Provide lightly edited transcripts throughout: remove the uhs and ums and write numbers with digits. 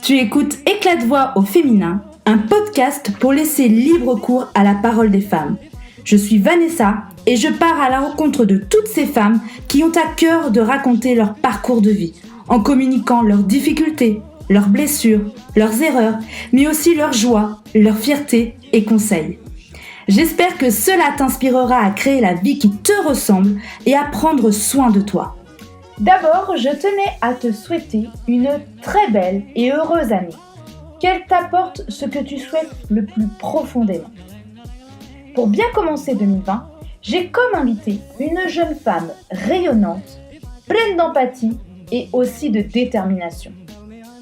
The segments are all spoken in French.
Tu écoutes Éclat de voix au féminin, un podcast pour laisser libre cours à la parole des femmes. Je suis Vanessa et je pars à la rencontre de toutes ces femmes qui ont à cœur de raconter leur parcours de vie, en communiquant leurs difficultés, leurs blessures, leurs erreurs, mais aussi leurs joies, leurs fiertés et conseils. J'espère que cela t'inspirera à créer la vie qui te ressemble et à prendre soin de toi. D'abord, je tenais à te souhaiter une très belle et heureuse année. Qu'elle t'apporte ce que tu souhaites le plus profondément. Pour bien commencer 2020, j'ai comme invité une jeune femme rayonnante, pleine d'empathie et aussi de détermination.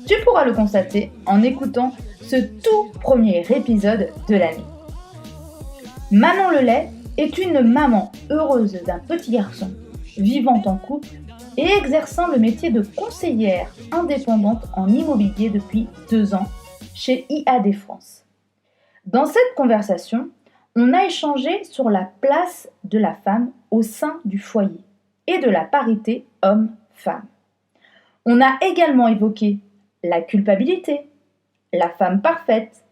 Tu pourras le constater en écoutant ce tout premier épisode de l'année. Manon Lelay est une maman heureuse d'un petit garçon, vivant en couple et exerçant le métier de conseillère indépendante en immobilier depuis 2 ans chez IAD France. Dans cette conversation, on a échangé sur la place de la femme au sein du foyer et de la parité homme-femme. On a également évoqué la culpabilité, la femme parfaite,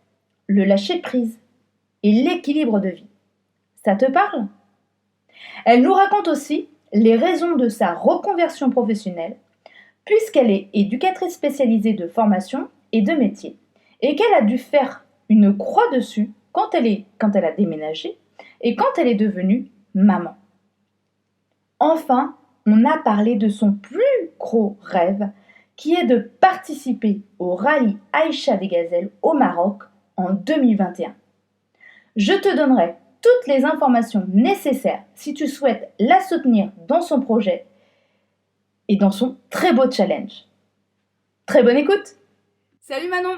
le lâcher-prise et l'équilibre de vie. Ça te parle ? Elle nous raconte aussi les raisons de sa reconversion professionnelle, puisqu'elle est éducatrice spécialisée de formation et de métier, et qu'elle a dû faire une croix dessus quand elle a déménagé et quand elle est devenue maman. Enfin, on a parlé de son plus gros rêve, qui est de participer au rallye Aïcha des Gazelles au Maroc en 2021. Je te donnerai toutes les informations nécessaires si tu souhaites la soutenir dans son projet et dans son très beau challenge. Très bonne écoute. Salut Manon.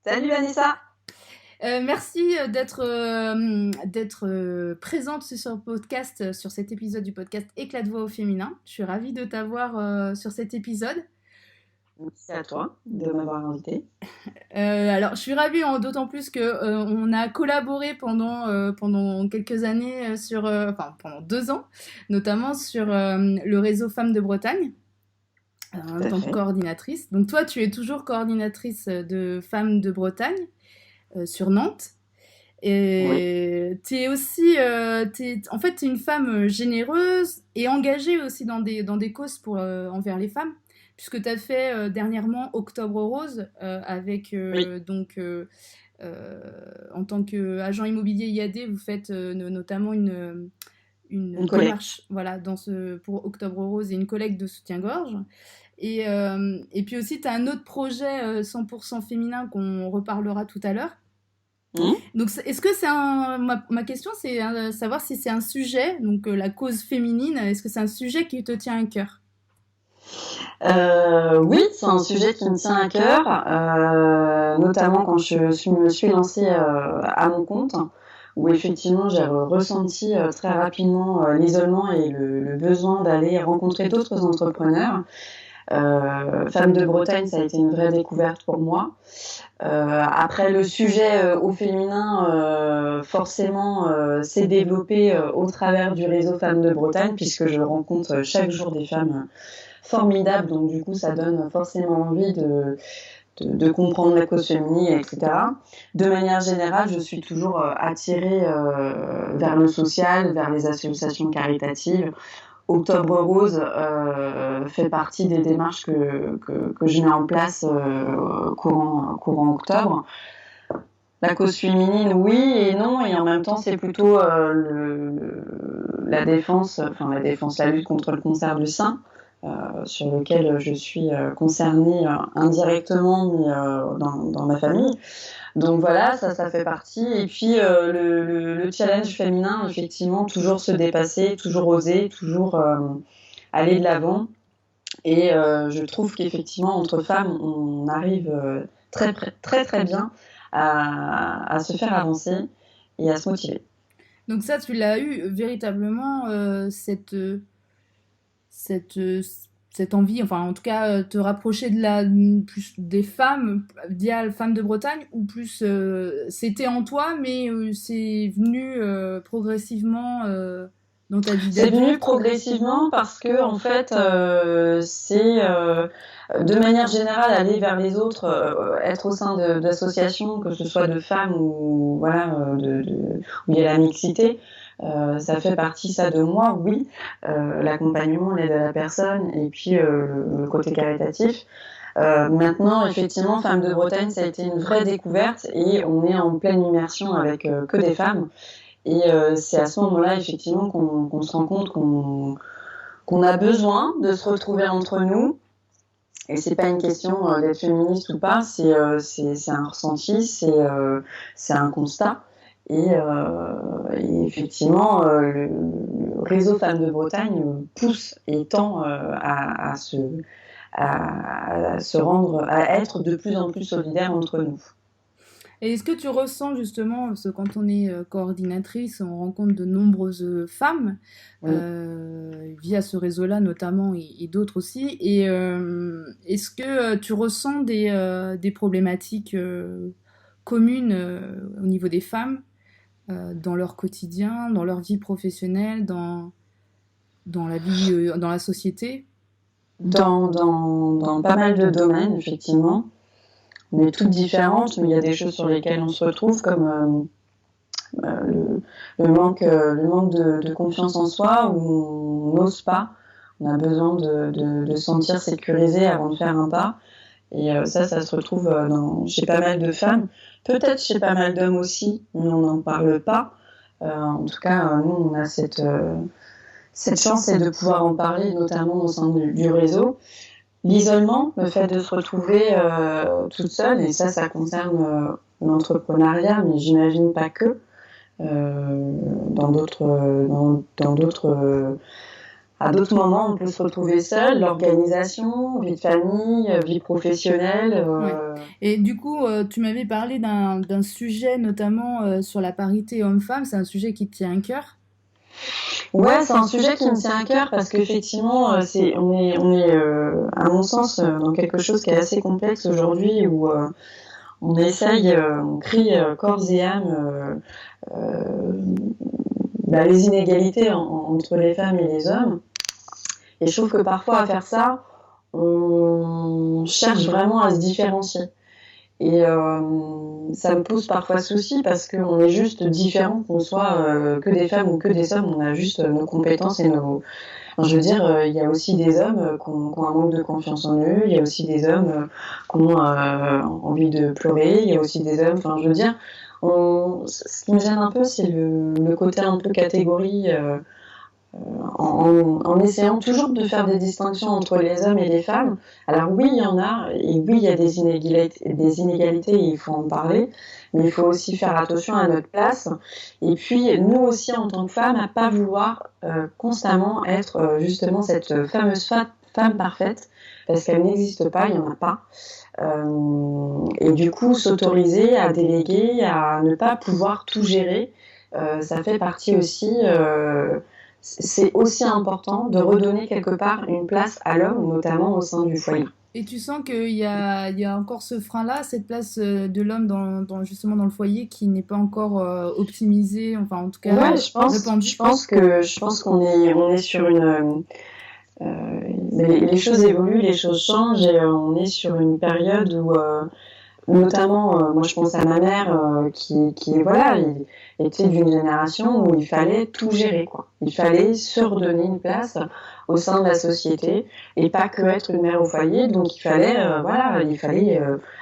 Salut Vanessa. Merci d'être présente sur ce podcast, sur cet épisode du podcast Éclat de voix au féminin. Je suis ravie de t'avoir sur cet épisode. Merci à toi de m'avoir invitée. Alors, je suis ravie d'autant plus qu'on a collaboré pendant quelques années, pendant 2 ans, notamment sur le réseau Femmes de Bretagne, en tant que coordinatrice. Donc toi, tu es toujours coordinatrice de Femmes de Bretagne sur Nantes. Et oui. Tu es aussi, en fait, tu es une femme généreuse et engagée aussi dans des causes envers les femmes. Puisque tu as fait dernièrement Octobre Rose avec, oui. En tant qu'agent immobilier IAD, vous faites notamment une démarche pour Octobre Rose et une collecte de soutien-gorge. Et puis aussi, tu as un autre projet 100% féminin qu'on reparlera tout à l'heure. Donc, est-ce que ma question, c'est savoir si c'est un sujet, donc la cause féminine, est-ce que c'est un sujet qui te tient à cœur ? Oui, c'est un sujet qui me tient à cœur, notamment quand je me suis lancée à mon compte, où effectivement j'ai ressenti très rapidement l'isolement et le besoin d'aller rencontrer d'autres entrepreneurs. Femmes de Bretagne, ça a été une vraie découverte pour moi. Après, le sujet au féminin, forcément, s'est développé au travers du réseau Femmes de Bretagne, puisque je rencontre chaque jour des femmes formidables, donc du coup, ça donne forcément envie de comprendre la cause féminine, etc. De manière générale, je suis toujours attirée vers le social, vers les associations caritatives. Octobre Rose fait partie des démarches que je mets en place courant octobre. La cause féminine, oui et non, et en même temps, c'est plutôt la lutte contre le cancer du sein, sur lequel je suis concernée indirectement, mais dans ma famille. Donc voilà, ça fait partie. Et puis le challenge féminin, effectivement, toujours se dépasser, toujours oser, toujours aller de l'avant. Et je trouve qu'effectivement, entre femmes, on arrive très, très, très bien à se faire avancer et à se motiver. Donc ça, tu l'as eu véritablement, cette envie, enfin en tout cas te rapprocher plus des femmes via Femmes de Bretagne, ou plus c'était en toi mais c'est venu progressivement dans ta vie C'est d'adulte? venu progressivement parce que en fait, c'est de manière générale aller vers les autres, être au sein d'associations, que ce soit de femmes ou voilà, où il y a la mixité. Ça fait partie ça de moi, oui. L'accompagnement, l'aide à la personne et puis le côté caritatif. Maintenant, effectivement, Femmes de Bretagne, ça a été une vraie découverte et on est en pleine immersion avec que des femmes. Et c'est à ce moment-là, effectivement, qu'on se rend compte qu'on a besoin de se retrouver entre nous. Et c'est pas une question d'être féministe ou pas, c'est un ressenti, c'est un constat. Et effectivement, le réseau Femmes de Bretagne pousse et tend à se rendre, à être de plus en plus solidaires entre nous. Et est-ce que tu ressens justement, parce que quand on est coordinatrice, on rencontre de nombreuses femmes Oui. via ce réseau-là notamment et d'autres aussi. Et est-ce que tu ressens des problématiques communes au niveau des femmes dans leur quotidien, dans leur vie professionnelle, dans la vie, dans la société? Dans pas mal de domaines, effectivement. On est toutes différentes, mais il y a des choses sur lesquelles on se retrouve, comme le manque de confiance en soi, où on n'ose pas. On a besoin de se sentir sécurisé avant de faire un pas. Et ça se retrouve chez pas mal de femmes. Peut-être chez pas mal d'hommes aussi, mais on n'en parle pas. En tout cas, nous, on a cette chance, c'est de pouvoir en parler, notamment au sein du réseau. L'isolement, le fait de se retrouver toute seule, et ça concerne l'entrepreneuriat, mais j'imagine pas que. Dans d'autres à d'autres moments, on peut se retrouver seul, l'organisation, vie de famille, vie professionnelle. Ouais. Et du coup, tu m'avais parlé d'un sujet notamment sur la parité homme-femme. C'est un sujet qui te tient à cœur? Ouais, c'est un sujet qui me tient à cœur parce qu'effectivement, on est à mon sens, dans quelque chose qui est assez complexe aujourd'hui où on essaye, on crie corps et âme les inégalités entre les femmes et les hommes. Et je trouve que parfois, à faire ça, on cherche vraiment à se différencier. Et ça me pose parfois souci parce qu'on est juste différents, qu'on soit que des femmes ou que des hommes, on a juste nos compétences et nos... Enfin, je veux dire, il y a aussi des hommes qui ont un manque de confiance en eux, il y a aussi des hommes qui ont envie de pleurer, il y a aussi des hommes... Enfin, je veux dire, ce qui me gêne un peu, c'est le côté un peu catégorie... en essayant toujours de faire des distinctions entre les hommes et les femmes. Alors oui, il y en a, et oui, il y a des inégalités et il faut en parler, mais il faut aussi faire attention à notre place. Et puis, nous aussi, en tant que femmes, à pas vouloir constamment être justement cette fameuse femme parfaite, parce qu'elle n'existe pas, il n'y en a pas. Et du coup, s'autoriser à déléguer, à ne pas pouvoir tout gérer, ça fait partie aussi... c'est aussi important de redonner quelque part une place à l'homme, notamment au sein du foyer. Et tu sens qu'il y a encore ce frein-là, cette place de l'homme justement dans le foyer qui n'est pas encore optimisée, enfin en tout cas ouais, répandue. Je pense qu'on est sur une... les choses évoluent, les choses changent et on est sur une période où... notamment, moi je pense à ma mère qui voilà, était d'une génération où il fallait tout gérer, quoi. Il fallait se redonner une place au sein de la société et pas que être une mère au foyer. Donc il fallait,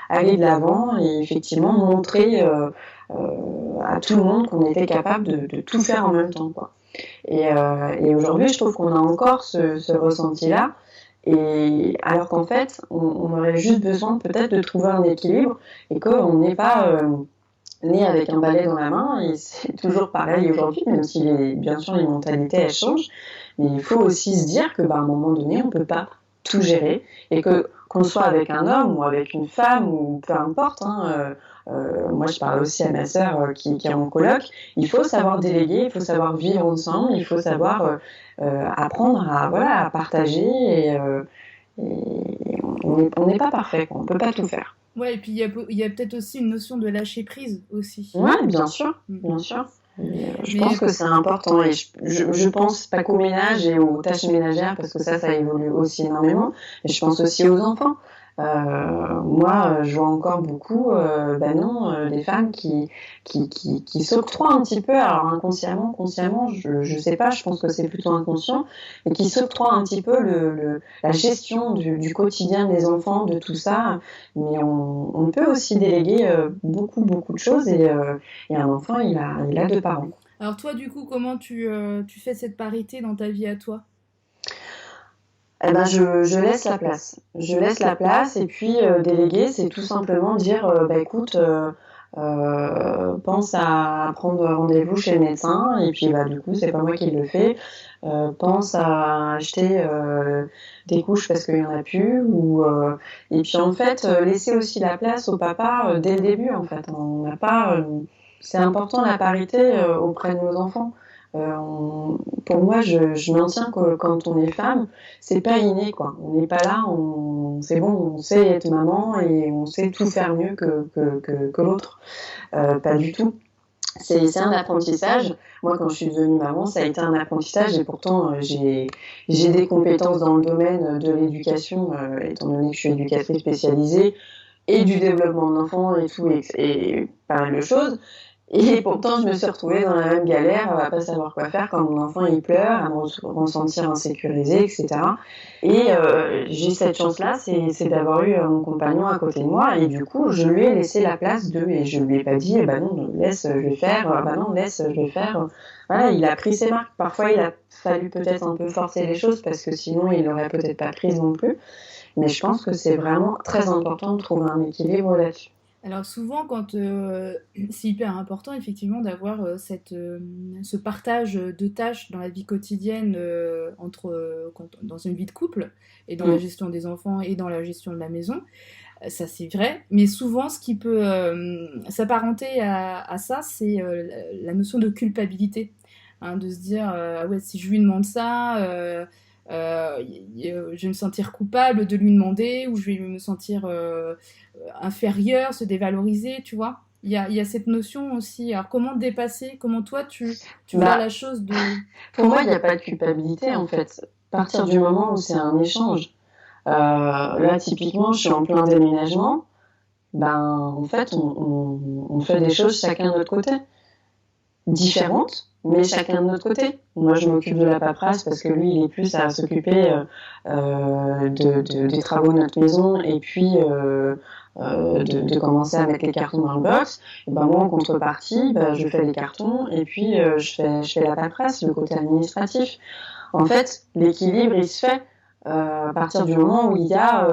aller de l'avant et effectivement montrer à tout le monde qu'on était capable de tout faire en même temps, quoi. Et aujourd'hui, je trouve qu'on a encore ce ressenti-là. Et alors qu'en fait, on aurait juste besoin peut-être de trouver un équilibre et qu'on n'est pas né avec un balai dans la main. Et c'est toujours pareil aujourd'hui, même si bien sûr les mentalités elles changent. Mais il faut aussi se dire que à un moment donné, on peut pas tout gérer et qu'on soit avec un homme ou avec une femme ou peu importe. Moi, je parle aussi à ma sœur qui est en coloc. Il faut savoir déléguer, il faut savoir vivre ensemble, il faut savoir apprendre à partager. Et on n'est pas parfait, quoi. On peut pas tout faire. Ouais, et puis il y a peut-être aussi une notion de lâcher prise aussi. Ouais, bien sûr, bien sûr. Je pense que c'est important et je pense pas qu'au ménage et aux tâches ménagères parce que ça évolue aussi énormément, mais je pense aussi aux enfants. Moi, je vois encore beaucoup, des femmes qui s'octroient un petit peu, alors inconsciemment, consciemment, je sais pas, je pense que c'est plutôt inconscient, mais qui s'octroient un petit peu la gestion du quotidien des enfants, de tout ça. Mais on peut aussi déléguer beaucoup de choses et un enfant, il a deux parents. Alors toi, du coup, comment tu fais cette parité dans ta vie à toi? Eh ben, je laisse la place. Je laisse la place et puis déléguer, c'est tout simplement dire, écoute, pense à prendre rendez-vous chez le médecin et puis du coup, c'est pas moi qui le fais. Pense à acheter des couches parce qu'il y en a plus et puis en fait, laisser aussi la place au papa dès le début en fait. On n'a pas, c'est important la parité auprès de nos enfants. Pour moi, je maintiens que quand on est femme, c'est pas inné, quoi. On n'est pas là, c'est bon, on sait être maman et on sait tout faire mieux que l'autre. Pas du tout. C'est un apprentissage. Moi, quand je suis devenue maman, ça a été un apprentissage et pourtant, j'ai des compétences dans le domaine de l'éducation, étant donné que je suis éducatrice spécialisée et du développement de l'enfant et tout, et pas mal de choses. Et pourtant, je me suis retrouvée dans la même galère, à pas savoir quoi faire quand mon enfant il pleure, à me ressentir insécurisée, etc. Et j'ai cette chance-là, c'est d'avoir eu mon compagnon à côté de moi. Et du coup, je lui ai laissé la place et je lui ai pas dit, bah non, laisse, je vais faire, bah non, laisse, je vais faire. Voilà, il a pris ses marques. Parfois, il a fallu peut-être un peu forcer les choses parce que sinon, il n'aurait peut-être pas prise non plus. Mais je pense que c'est vraiment très important de trouver un équilibre là-dessus. Alors souvent, c'est hyper important effectivement d'avoir ce partage de tâches dans la vie quotidienne dans une vie de couple et dans la gestion des enfants et dans la gestion de la maison. Ça c'est vrai, mais souvent ce qui peut s'apparenter à ça, c'est la notion de culpabilité. Hein, de se dire, ah ouais, si je lui demande ça, je vais me sentir coupable de lui demander, ou je vais me sentir inférieur, se dévaloriser, tu vois. Il y a cette notion aussi. Alors, comment dépasser? Comment toi, tu vois la chose de... Pour moi, il n'y a pas de culpabilité, en fait. À partir du moment où c'est un échange. Là, typiquement, je suis en plein déménagement. En fait, on fait des choses chacun de notre côté. Différentes, mais chacun de notre côté. Moi, je m'occupe de la paperasse parce que lui, il est plus à s'occuper des travaux de notre maison et puis de commencer à mettre les cartons dans le box. Et moi, en contrepartie, je fais les cartons et puis je fais la paperasse, le côté administratif. En fait, l'équilibre, il se fait à partir du moment où il y a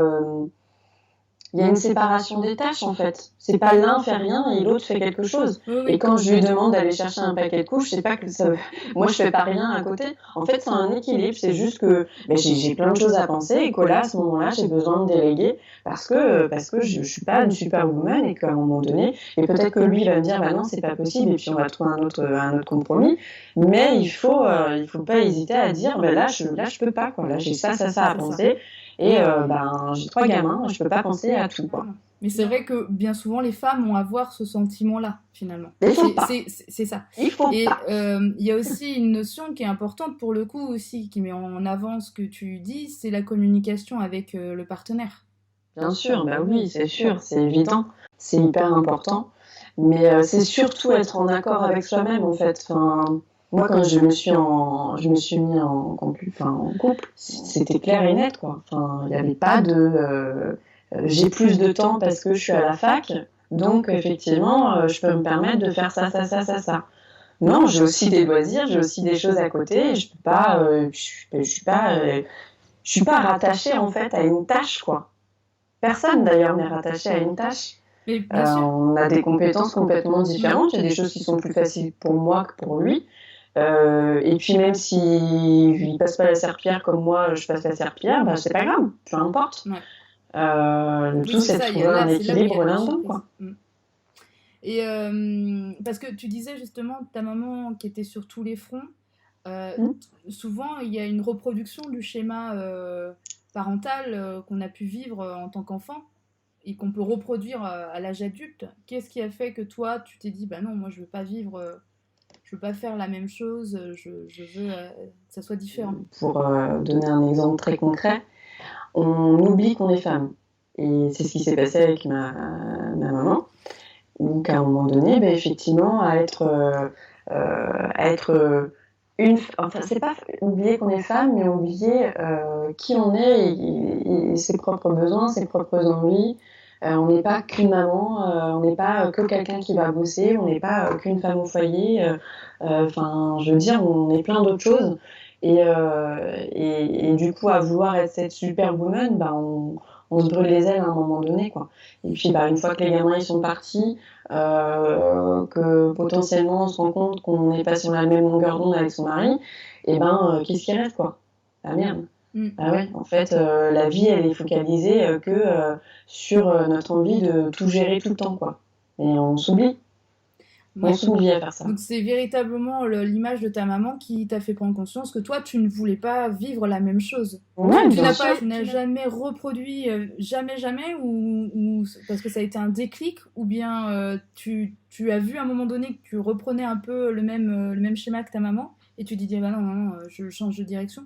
une séparation des tâches, en fait. C'est pas l'un fait rien et l'autre fait quelque chose. Oui. Et quand je lui demande d'aller chercher un paquet de couches, c'est pas que ça... Moi, je fais pas rien à côté. En fait, c'est un équilibre. C'est juste que j'ai plein de choses à penser et que là, à ce moment-là, j'ai besoin de déléguer parce que je suis pas une superwoman et qu'à un moment donné, et peut-être que lui, il va me dire, bah non, c'est pas possible et puis on va trouver un autre compromis. Mais il faut pas hésiter à dire, là, je peux pas, quoi. Là, j'ai ça à penser. Et j'ai 3 gamins, je peux pas penser à tout, quoi. Mais c'est vrai que bien souvent, les femmes vont avoir ce sentiment-là, finalement. Mais il faut pas. C'est ça. Il faut et pas. Il y a aussi une notion qui est importante pour le coup aussi, qui met en avant ce que tu dis, c'est la communication avec le partenaire. Bien sûr, oui, c'est sûr, c'est évident. C'est hyper important. Mais c'est surtout être en accord avec soi-même, en fait. Enfin, moi, quand je me suis mis en couple, c'était clair et net, quoi. Enfin, il n'y avait pas de j'ai plus de temps parce que je suis à la fac, donc effectivement, je peux me permettre de faire ça. Non, j'ai aussi des loisirs, j'ai aussi des choses à côté. Et je peux pas, je suis pas rattachée en fait à une tâche, quoi. Personne d'ailleurs n'est rattaché à une tâche. Mais bien sûr. On a des compétences complètement différentes. Il y a des choses qui sont plus faciles pour moi que pour lui. Et puis même s'il passe pas la serpillière comme moi, je passe la serpillière, c'est pas grave, peu importe. Ouais. Le tout, c'est de trouver un équilibre là-dedans, quoi. Et parce que tu disais justement ta maman qui était sur tous les fronts, souvent il y a une reproduction du schéma parental qu'on a pu vivre en tant qu'enfant et qu'on peut reproduire à l'âge adulte. Qu'est-ce qui a fait que toi tu t'es dit bah non, moi je veux pas vivre je veux pas faire la même chose, je veux que ça soit différent. Pour donner un exemple très concret, on oublie qu'on est femme. Et c'est ce qui s'est passé avec ma maman, où qu'à un moment donné, effectivement, à être enfin, c'est pas oublier qu'on est femme, mais oublier qui on est et ses propres besoins, ses propres envies. On n'est pas qu'une maman, on n'est pas que quelqu'un qui va bosser, on n'est pas qu'une femme au foyer. Enfin, je veux dire, on est plein d'autres choses. Et du coup, à vouloir être cette superwoman, on se brûle les ailes à un moment donné, quoi. Et puis, une fois que les gamins ils sont partis, que potentiellement on se rend compte qu'on n'est pas sur la même longueur d'onde avec son mari, et qu'est-ce qui reste, quoi? La merde. Ah ouais, en fait, la vie, elle est focalisée que sur notre envie de tout gérer tout le temps, quoi. Et on s'oublie. Ouais. On s'oublie à faire ça. Donc c'est véritablement l'image de ta maman qui t'a fait prendre conscience que toi, tu ne voulais pas vivre la même chose. Ouais, tu n'as jamais reproduit, jamais, ou parce que ça a été un déclic, ou bien tu as vu à un moment donné que tu reprenais un peu le même schéma que ta maman, et tu te dis, non, je change de direction.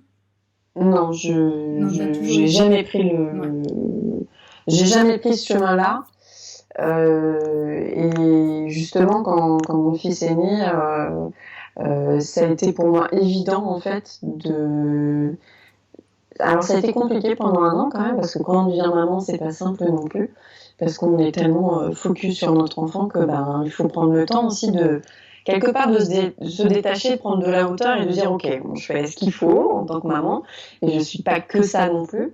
Non, j'ai jamais pris j'ai jamais pris ce chemin-là. Et justement, quand mon fils est né, ça a été pour moi évident, en fait, Alors, ça a été compliqué pendant un an, quand même, parce que quand on devient maman, c'est pas simple non plus, parce qu'on est tellement focus sur notre enfant que, il faut prendre le temps aussi quelque part de se détacher, de prendre de la hauteur et de dire, ok, bon, je fais ce qu'il faut en tant que maman, et je suis pas que ça non plus.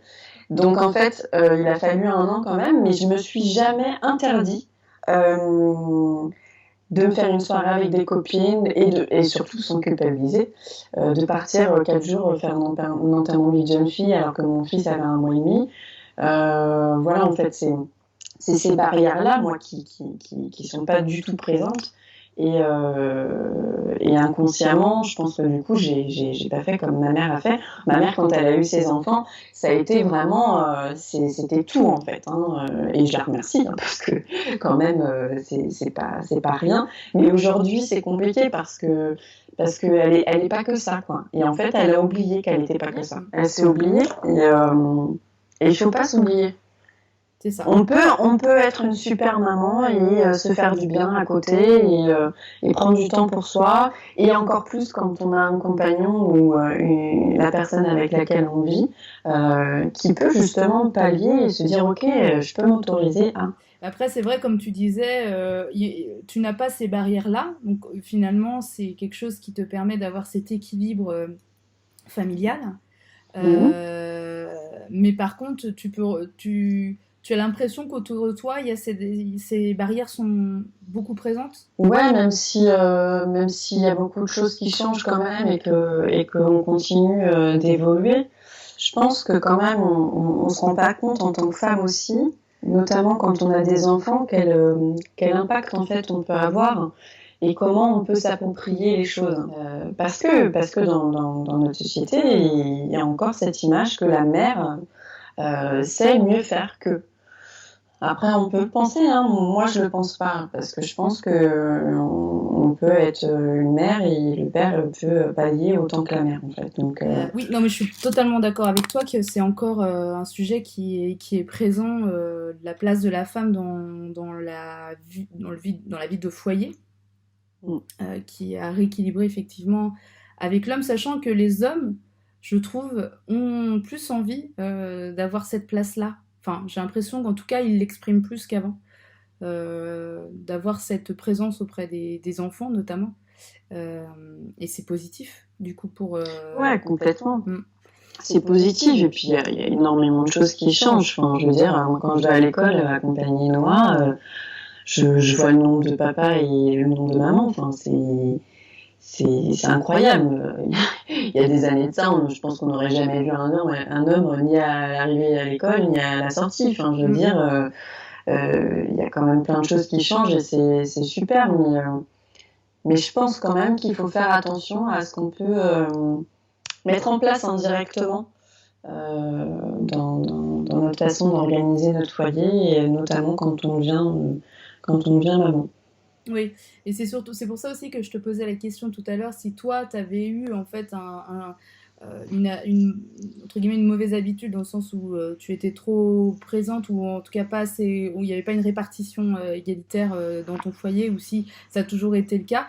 Donc en fait, il a fallu un an quand même, mais je me suis jamais interdit de me faire une soirée avec des copines et surtout sans culpabiliser, de partir 4 jours faire un enterrement de vie de jeune fille alors que mon fils avait 1 mois et demi. Voilà, en fait, c'est ces barrières-là, moi, qui sont pas du tout présentes. Et inconsciemment, je pense que du coup, j'ai pas fait comme ma mère a fait. Ma mère, quand elle a eu ses enfants, ça a été vraiment, c'était tout en fait. Et je la remercie parce que quand même, c'est pas rien. Mais aujourd'hui, c'est compliqué parce que elle est pas que ça, quoi. Et en fait, elle a oublié qu'elle était pas que ça. Elle s'est oubliée et il faut pas s'oublier. C'est ça. On peut être une super maman et se faire du bien à côté et prendre du temps pour soi, et encore plus quand on a un compagnon ou la personne avec laquelle on vit qui peut justement pallier et se dire ok, je peux m'autoriser à... Après, c'est vrai, comme tu disais, tu n'as pas ces barrières-là, donc finalement, c'est quelque chose qui te permet d'avoir cet équilibre familial. Mais par contre, tu as l'impression qu'autour de toi, ces barrières sont beaucoup présentes? Ouais, même s'il y a beaucoup de choses qui changent quand même et qu'on continue d'évoluer, je pense que quand même on se rend pas compte en tant que femme aussi, notamment quand on a des enfants, quel impact en fait on peut avoir et comment on peut s'approprier les choses. Parce que dans notre société, il y a encore cette image que la mère sait mieux faire que... Après, on peut penser, moi je le pense pas, parce que je pense que on peut être une mère et le père peut pallier autant que la mère, en fait. Donc, oui, non, mais je suis totalement d'accord avec toi que c'est encore un sujet qui est présent, la place de la femme dans la vie de foyer, qui a rééquilibré effectivement avec l'homme, sachant que les hommes, je trouve, ont plus envie d'avoir cette place-là. Enfin, j'ai l'impression qu'en tout cas, ils l'expriment plus qu'avant. D'avoir cette présence auprès des enfants, notamment. Et c'est positif, du coup, pour... Ouais, complètement. C'est positif, et puis il y a énormément de choses qui changent. Enfin, je veux dire, quand je vais à l'école accompagner Noah, je vois le nombre de papa et le nombre de maman. Enfin, c'est incroyable. Il y a des années de ça, je pense qu'on n'aurait jamais vu un homme ni à l'arrivée à l'école, ni à la sortie. Enfin, je veux dire, il y a quand même plein de choses qui changent et c'est super. Mais je pense quand même qu'il faut faire attention à ce qu'on peut mettre en place indirectement dans notre façon d'organiser notre foyer, et notamment quand on devient maman. Oui, et c'est pour ça aussi que je te posais la question tout à l'heure, si toi, tu avais eu en fait une, entre guillemets, une mauvaise habitude dans le sens où tu étais trop présente ou en tout cas pas assez, où il n'y avait pas une répartition égalitaire dans ton foyer ou si ça a toujours été le cas.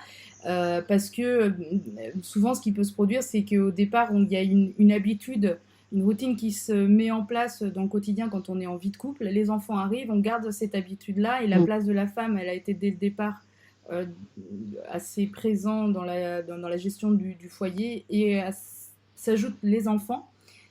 Parce que souvent, ce qui peut se produire, c'est qu'au départ, il y a une habitude, une routine qui se met en place dans le quotidien quand on est en vie de couple. Les enfants arrivent, on garde cette habitude-là et la place de la femme, elle a été dès le départ euh, assez présent dans la gestion du foyer et s'ajoutent les enfants.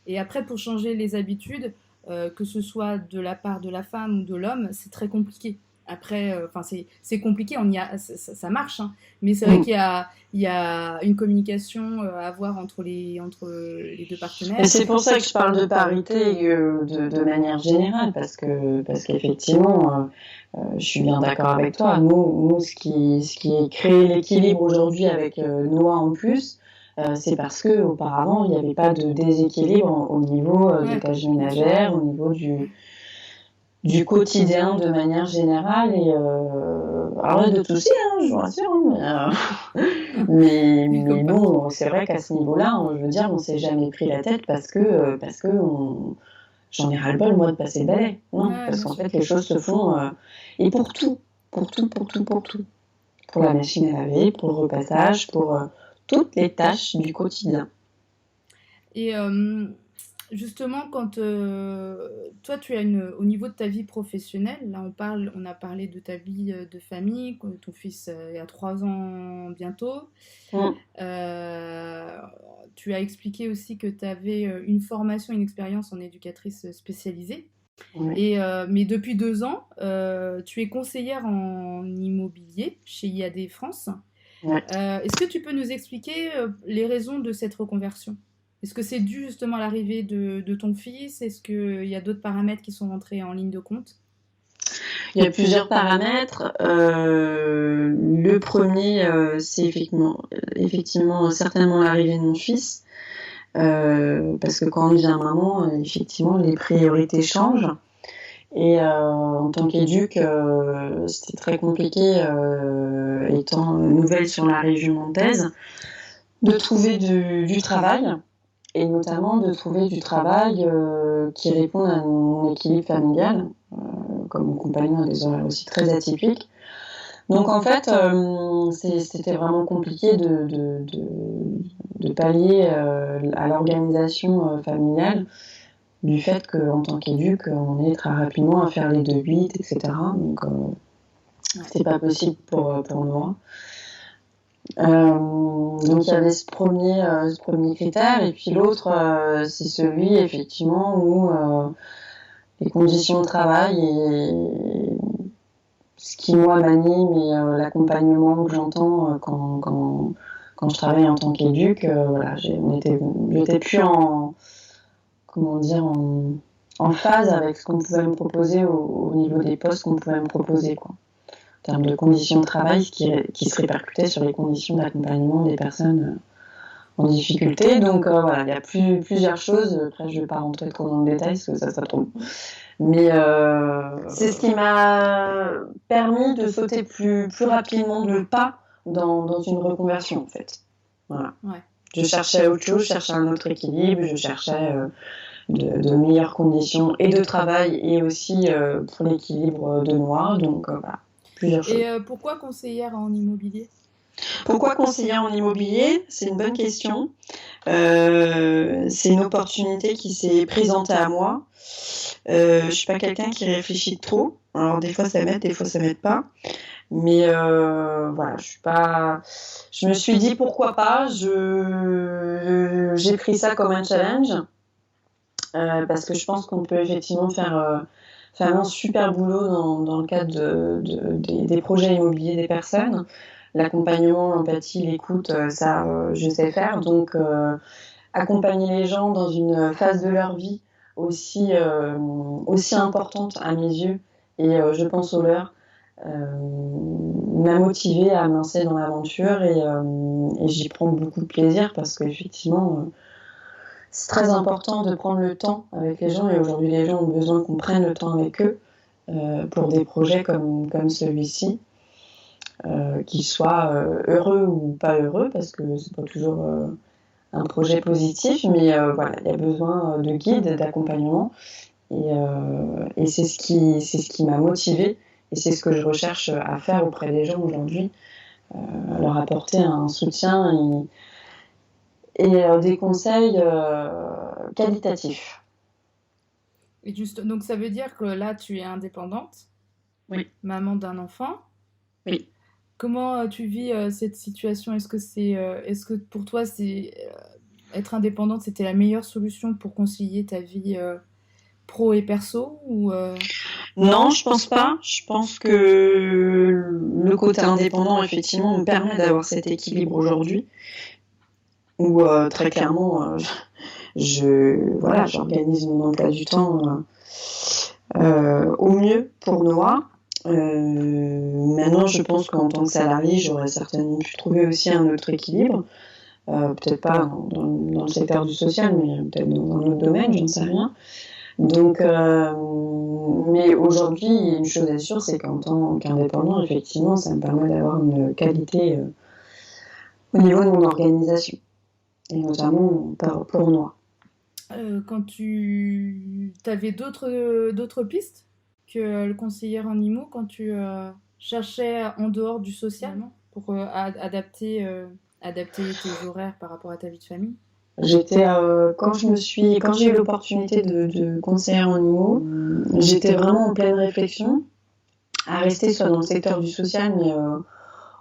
Et après, pour changer les habitudes, que ce soit de la part de la femme ou de l'homme, c'est très compliqué. Après, enfin, c'est compliqué, ça marche, hein, mais c'est vrai Mm. il y a une communication à avoir entre les deux Et partenaires. c'est pour ça que je parle de parité de manière générale, parce qu'effectivement, je suis bien d'accord avec toi. Nous, ce qui crée l'équilibre aujourd'hui avec Noah en plus, c'est parce que auparavant il n'y avait pas de déséquilibre au niveau des Ouais, tâches bien sûr. ménagères, au niveau du quotidien de manière générale. Et alors, il y a d'autres soucis, hein, je vous rassure, hein, Oui, comme mais partout. bon, c'est vrai qu'à ce niveau-là, je veux dire, on s'est jamais pris la tête parce que j'en ai ras-le-bol, moi, de passer le balai. Non, Ouais, parce bien qu'en sûr. fait, les choses se font, et pour tout, pour tout, pour tout, pour tout. Pour la machine à laver, pour le repassage, pour toutes les tâches du quotidien. Et justement, quand toi, au niveau de ta vie professionnelle, là, on a parlé de ta vie de famille, que ton fils il y a 3 ans bientôt. Mm. Euh, Tu as expliqué aussi que tu avais une formation, une expérience en éducatrice spécialisée. Ouais. Et, mais depuis 2 ans, tu es conseillère en immobilier chez IAD France. Ouais. Est-ce que tu peux nous expliquer les raisons de cette reconversion? Est-ce que c'est dû justement à l'arrivée de ton fils? Est-ce qu'il y a d'autres paramètres qui sont entrés en ligne de compte? Il y a plusieurs paramètres. Le premier, c'est effectivement certainement l'arrivée de mon fils. Parce que quand on devient maman, effectivement, les priorités changent. Et en tant qu'éduc, c'était très compliqué, étant nouvelle sur la région nantaise, de trouver du travail, et notamment de trouver du travail qui réponde à mon équilibre familial, comme mon compagnon a des horaires aussi très atypiques. Donc en fait, c'était vraiment compliqué de pallier à l'organisation familiale du fait qu'en tant qu'éduc, on est très rapidement à faire les 2-8, etc. Donc c'était pas possible pour moi. Donc il y avait ce premier critère, et puis l'autre, c'est celui effectivement où les conditions de travail et ce qui moi m'anime et l'accompagnement que j'entends quand je travaille en tant qu'éduc, voilà, j'étais plus comment dire, en phase avec ce qu'on pouvait me proposer au niveau des postes qu'on pouvait me proposer, quoi. En termes de conditions de travail, qui se répercutait sur les conditions d'accompagnement des personnes en difficulté. Donc voilà, il y a plusieurs choses. Après, je ne vais pas rentrer trop dans le détail parce que ça tombe. Mais c'est ce qui m'a permis de sauter plus rapidement le pas dans une reconversion, en fait. Voilà. Ouais. Je cherchais autre chose, je cherchais un autre équilibre, je cherchais de meilleures conditions et de travail et aussi pour l'équilibre de Noah. Donc voilà, plusieurs choses. Et pourquoi conseillère en immobilier? Pourquoi conseillère en immobilier? C'est une bonne question. C'est une opportunité qui s'est présentée à moi. Je suis pas quelqu'un qui réfléchit trop. Alors des fois ça m'aide, des fois ça m'aide pas. Mais voilà, je me suis dit pourquoi pas. J'ai pris ça comme un challenge parce que je pense qu'on peut effectivement faire un super boulot dans le cadre des projets immobiliers des personnes. L'accompagnement, l'empathie, l'écoute, ça, je sais faire. Donc, accompagner les gens dans une phase de leur vie aussi importante à mes yeux, et je pense aux leurs, m'a motivée à me lancer dans l'aventure, et j'y prends beaucoup de plaisir parce qu'effectivement, c'est très important de prendre le temps avec les gens, et aujourd'hui les gens ont besoin qu'on prenne le temps avec eux pour des projets comme celui-ci. qu'ils soient heureux ou pas heureux, parce que c'est pas toujours un projet positif, mais voilà, il y a besoin de guide, d'accompagnement, et c'est ce qui m'a motivée, et c'est ce que je recherche à faire auprès des gens aujourd'hui, leur apporter un soutien et des conseils qualitatifs. Et donc ça veut dire que là, tu es indépendante, Oui. maman d'un enfant. Oui. Comment tu vis cette situation? Est-ce que pour toi, être indépendante, c'était la meilleure solution pour concilier ta vie pro et perso ou Non, je pense pas. Je pense que le côté indépendant, effectivement, me permet d'avoir cet équilibre aujourd'hui, où très clairement, voilà, j'organise mon emploi du temps au mieux pour Noah. Maintenant, je pense qu'en tant que salarié, j'aurais certainement pu trouver aussi un autre équilibre. Peut-être pas dans le secteur du social, mais peut-être dans un autre domaine, j'en sais rien. Donc, mais aujourd'hui, une chose est sûre, c'est qu'en tant qu'indépendant, effectivement, ça me permet d'avoir une qualité au niveau de mon organisation, et notamment pour Noah. quand tu avais d'autres pistes que le conseiller en IMO quand tu cherchais en dehors du social pour adapter tes horaires par rapport à ta vie de famille? Quand j'ai eu l'opportunité de conseiller en IMO, j'étais vraiment en pleine réflexion à rester soit dans le secteur du social, mais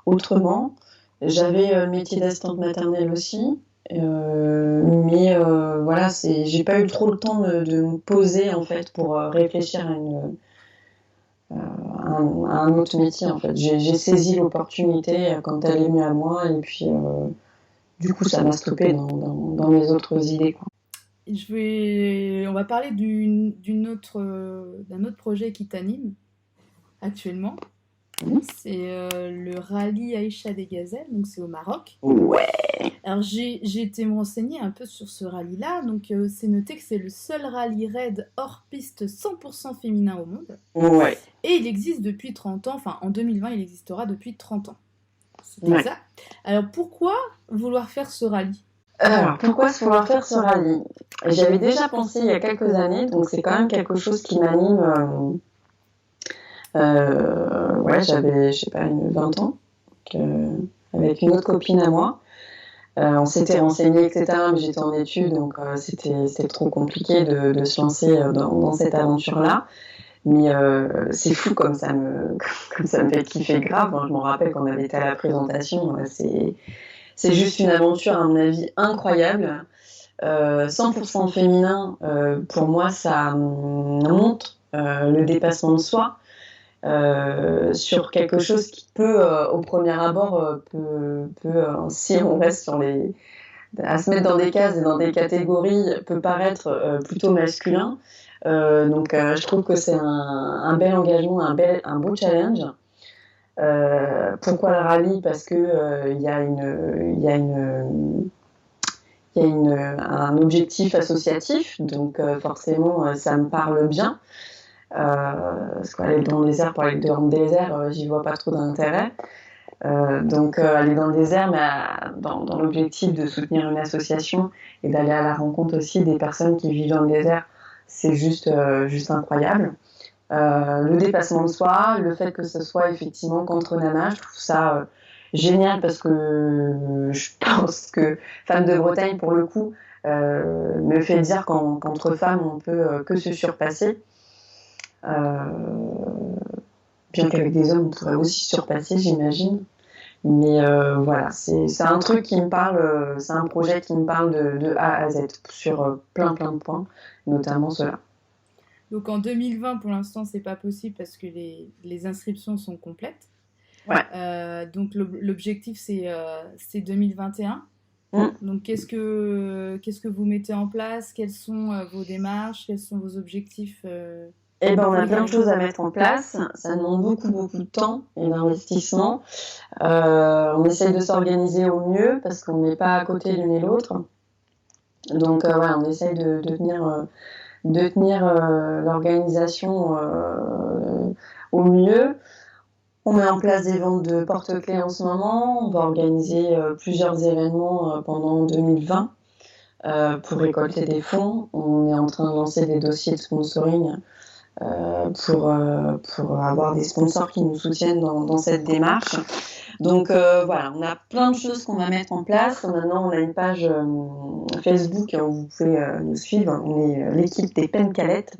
autrement. J'avais le métier d'assistante maternelle aussi, mais voilà, j'ai pas eu trop le temps de me poser en fait pour réfléchir à un autre métier en fait. J'ai saisi l'opportunité quand elle est venue à moi, et puis du coup ça m'a stoppé dans mes autres idées, quoi. On va parler d'un autre projet qui t'anime actuellement. C'est le rallye Aïcha des Gazelles, donc c'est au Maroc. Ouais. Alors j'ai été me renseigner un peu sur ce rallye-là, donc c'est noté que c'est le seul rallye raid hors piste 100% féminin au monde. Ouais. Et il existe depuis 30 ans, enfin en 2020 il existera depuis 30 ans. C'est ça. Alors pourquoi vouloir faire ce rallye? Alors, pourquoi vouloir faire ce rallye? J'avais déjà pensé il y a quelques années, donc c'est quand même quelque chose qui m'anime. Ouais, j'avais, je sais pas, 20 ans, avec une autre copine à moi. On s'était renseigné, etc., mais j'étais en études, donc c'était trop compliqué de se lancer dans cette aventure-là. Mais c'est fou comme ça me fait kiffer grave. Je m'en rappelle quand on avait été à la présentation. C'est juste une aventure, à mon avis, incroyable. 100% féminin, pour moi, ça montre le dépassement de soi. Sur quelque chose qui peut, au premier abord, si on reste à se mettre dans des cases et dans des catégories, peut paraître plutôt masculin. Donc, je trouve que c'est un bel engagement, un beau challenge. Pourquoi le rallye? Parce que il y a un objectif associatif, donc forcément, ça me parle bien. Parce qu'aller dans le désert pour aller dans le désert, j'y vois pas trop d'intérêt. Donc aller dans le désert, mais dans l'objectif de soutenir une association et d'aller à la rencontre aussi des personnes qui vivent dans le désert, c'est juste incroyable. Le dépassement de soi, le fait que ce soit effectivement contre Nana, je trouve ça génial, parce que je pense que Femmes de Bretagne, pour le coup, me fait dire qu'entre femmes, on peut que se surpasser. Bien qu'avec des hommes, on pourrait aussi surpasser, j'imagine. Mais voilà, c'est un truc qui me parle, c'est un projet qui me parle de A à Z sur plein de points, notamment cela. Donc en 2020, pour l'instant, c'est pas possible parce que les inscriptions sont complètes. Ouais. Donc l'objectif, c'est 2021. Donc qu'est-ce que vous mettez en place? Quelles sont vos démarches? Quels sont vos objectifs? Eh ben, on a plein de choses à mettre en place. Ça demande beaucoup de temps et d'investissement. On essaye de s'organiser au mieux parce qu'on n'est pas à côté l'une et l'autre. Donc voilà, on essaye de tenir l'organisation au mieux. On met en place des ventes de porte-clés en ce moment. On va organiser plusieurs événements pendant 2020 pour récolter des fonds. On est en train de lancer des dossiers de sponsoring pour avoir des sponsors qui nous soutiennent dans cette démarche. Donc voilà, on a plein de choses qu'on va mettre en place. Maintenant, on a une page Facebook où vous pouvez nous suivre. On est l'équipe des Pencalettes.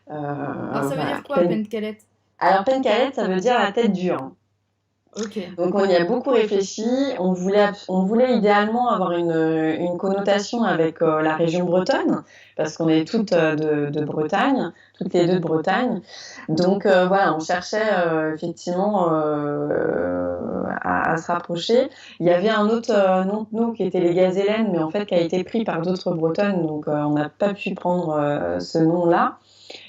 Alors ça veut dire quoi, Pencalette ? Alors Pencalette, ça veut dire la tête dure. Okay. Donc on y a beaucoup réfléchi. On voulait idéalement avoir une connotation avec la région bretonne, parce qu'on est toutes de Bretagne, toutes les deux de Bretagne. Donc voilà, on cherchait effectivement à se rapprocher. Il y avait un autre nom de nous qui était les Gazélènes, mais en fait qui a été pris par d'autres Bretonnes, donc on n'a pas pu prendre ce nom-là.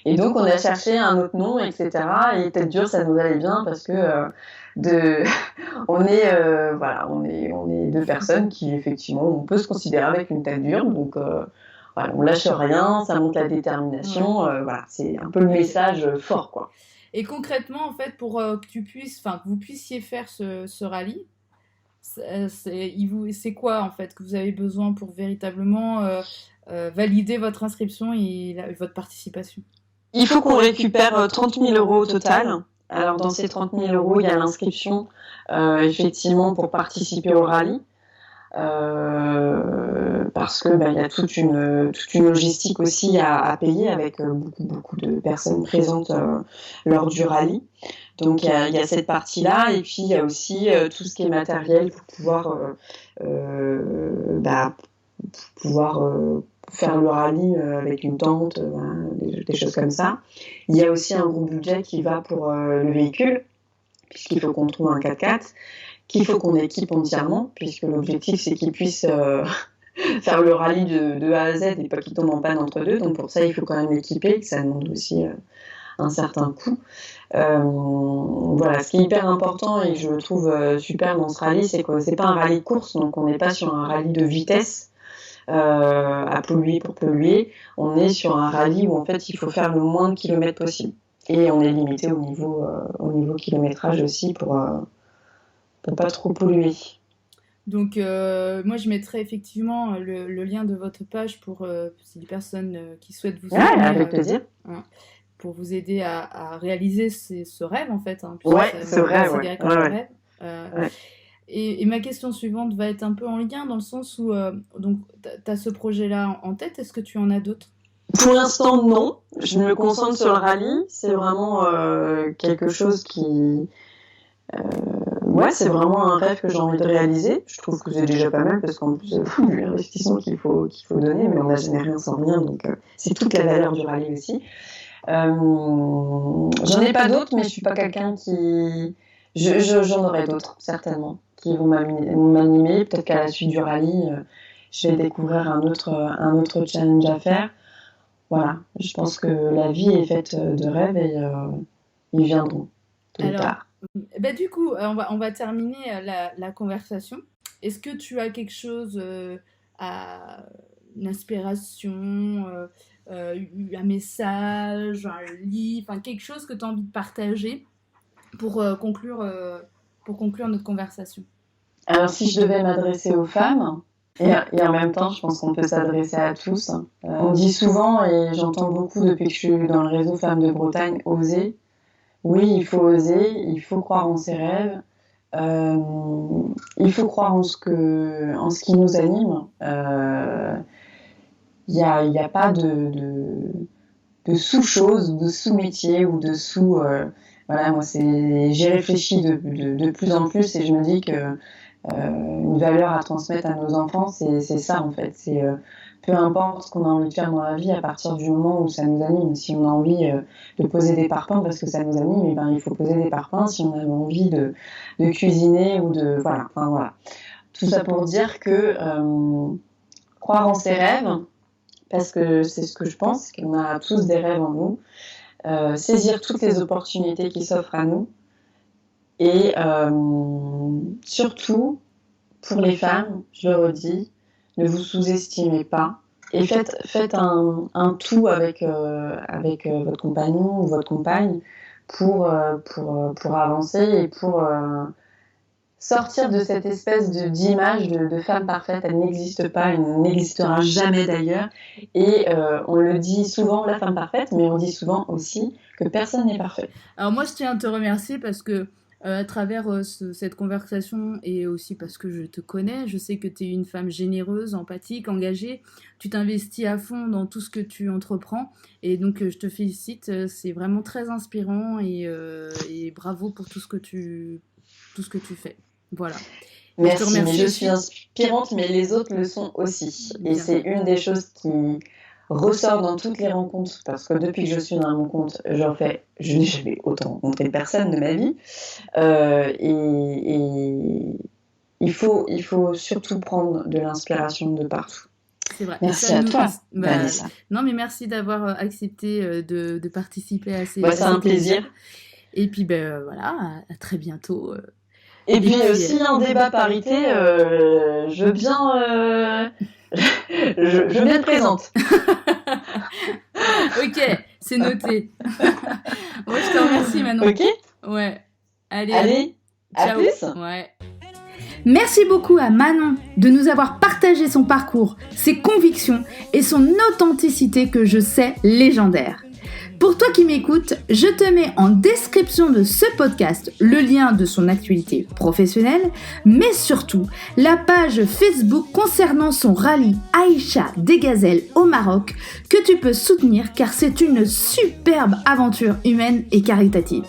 Et donc on a cherché un autre nom, etc. Et tête dure, ça nous allait bien parce que on est deux personnes qui effectivement on peut se considérer avec une tête dure, donc voilà, on lâche rien, ça montre la détermination, voilà, c'est un peu le message fort, quoi. Et concrètement, en fait, pour que vous puissiez faire ce rallye, c'est quoi en fait que vous avez besoin pour véritablement valider votre inscription et votre participation? Il faut qu'on récupère 30 000 euros au total. Alors dans ces 30 000 euros, il y a l'inscription effectivement pour participer au rallye. Parce que il y a toute une logistique aussi à payer avec beaucoup de personnes présentes lors du rallye. Donc il y a cette partie-là, et puis il y a aussi tout ce qui est matériel pour pouvoir faire le rallye avec une tente, des choses comme ça. Il y a aussi un gros budget qui va pour le véhicule, puisqu'il faut qu'on trouve un 4x4, qu'il faut qu'on équipe entièrement, puisque l'objectif c'est qu'il puisse faire le rallye de A à Z et pas qu'il tombe en panne entre deux. Donc pour ça il faut quand même l'équiper, ça demande aussi un certain coût. Voilà, ce qui est hyper important et je le trouve super dans ce rallye, c'est que c'est pas un rallye de course, donc on n'est pas sur un rallye de vitesse à polluer pour polluer. On est sur un rallye où en fait il faut faire le moins de kilomètres possible, et on est limité au niveau kilométrage aussi pour pas trop polluer. Donc moi je mettrai effectivement le lien de votre page pour si les personnes qui souhaitent vous soutenir, avec plaisir. Pour vous aider à réaliser ce rêve en fait. Ouais, c'est vrai, ouais. Rêve. Ouais. Et ma question suivante va être un peu en lien dans le sens où donc tu as ce projet-là en tête, est-ce que tu en as d'autres ? Pour l'instant, non. Je me concentre sur le rallye. C'est vraiment quelque chose qui... c'est vraiment un rêve que j'ai envie de réaliser. Je trouve que c'est déjà pas mal parce qu'en plus, vu l'investissement qu'il faut donner, mais on n'a jamais rien sans rien, donc c'est toute la valeur du rallye aussi. J'en ai pas d'autres, mais je suis pas quelqu'un qui... J'en aurai d'autres, certainement, qui vont m'animer. Peut-être qu'à la suite du rallye, je vais découvrir un autre challenge à faire. Voilà, je pense que la vie est faite de rêves et ils viendront tôt ou tard. Du coup, on va terminer la conversation. Est-ce que tu as quelque chose une inspiration, un message, un livre, quelque chose que tu as envie de partager pour conclure notre conversation? Alors, si je devais m'adresser aux femmes, et en même temps, je pense qu'on peut s'adresser à tous. On dit souvent, et j'entends beaucoup depuis que je suis dans le réseau Femmes de Bretagne, oser. Oui, il faut oser, il faut croire en ses rêves, il faut croire en ce qui nous anime. Il n'y a pas de sous-choses, de sous-métiers ou de sous... voilà, moi, j'ai réfléchi de plus en plus et je me dis que une valeur à transmettre à nos enfants, c'est ça en fait. C'est peu importe ce qu'on a envie de faire dans la vie, à partir du moment où ça nous anime. Si on a envie de poser des parpaings parce que ça nous anime, il faut poser des parpaings. Si on a envie de cuisiner ou de... Voilà, voilà. Tout ça pour dire que croire en ses rêves, parce que c'est ce que je pense, qu'on a tous des rêves en nous, saisir toutes les opportunités qui s'offrent à nous, et surtout, pour les femmes, je le redis, ne vous sous-estimez pas et faites un tout avec votre compagnon ou votre compagne pour avancer et pour sortir de cette espèce d'image de femme parfaite. Elle n'existe pas, elle n'existera jamais d'ailleurs. Et on le dit souvent, la femme parfaite, mais on dit souvent aussi que personne n'est parfait. Alors moi, je tiens à te remercier parce que à travers cette conversation et aussi parce que je te connais, je sais que tu es une femme généreuse, empathique, engagée. Tu t'investis à fond dans tout ce que tu entreprends et donc je te félicite. C'est vraiment très inspirant et bravo pour tout ce que tu fais. Voilà. Merci, mais je suis inspirante, mais les autres le sont aussi. Et c'est une des choses qui ressort dans toutes les rencontres, parce que depuis que je suis dans mon compte, je n'ai jamais autant rencontré personne de ma vie. Et il faut surtout prendre de l'inspiration de partout. C'est vrai. Merci à toi, Vanessa. Non, mais merci d'avoir accepté de participer à ces... c'est un plaisir. Et puis, voilà, à très bientôt. Et puis, s'il y a un débat parité, je veux bien être présente. Ok, c'est noté. Moi, je te remercie, Manon. Ok. Ouais. Allez, ciao. À plus. Ouais. Merci beaucoup à Manon de nous avoir partagé son parcours, ses convictions et son authenticité que je sais légendaire. Pour toi qui m'écoutes, je te mets en description de ce podcast le lien de son actualité professionnelle, mais surtout la page Facebook concernant son rallye Aïcha des Gazelles au Maroc que tu peux soutenir car c'est une superbe aventure humaine et caritative.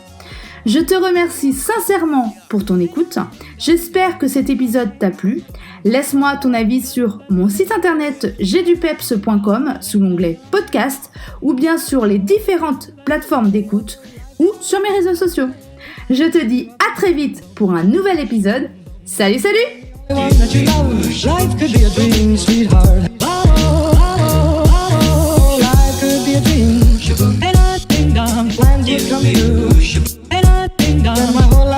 Je te remercie sincèrement pour ton écoute. J'espère que cet épisode t'a plu. Laisse-moi ton avis sur mon site internet jdupeps.com sous l'onglet podcast ou bien sur les différentes plateformes d'écoute ou sur mes réseaux sociaux. Je te dis à très vite pour un nouvel épisode. Salut, salut! Plans you come true, and I think that my whole life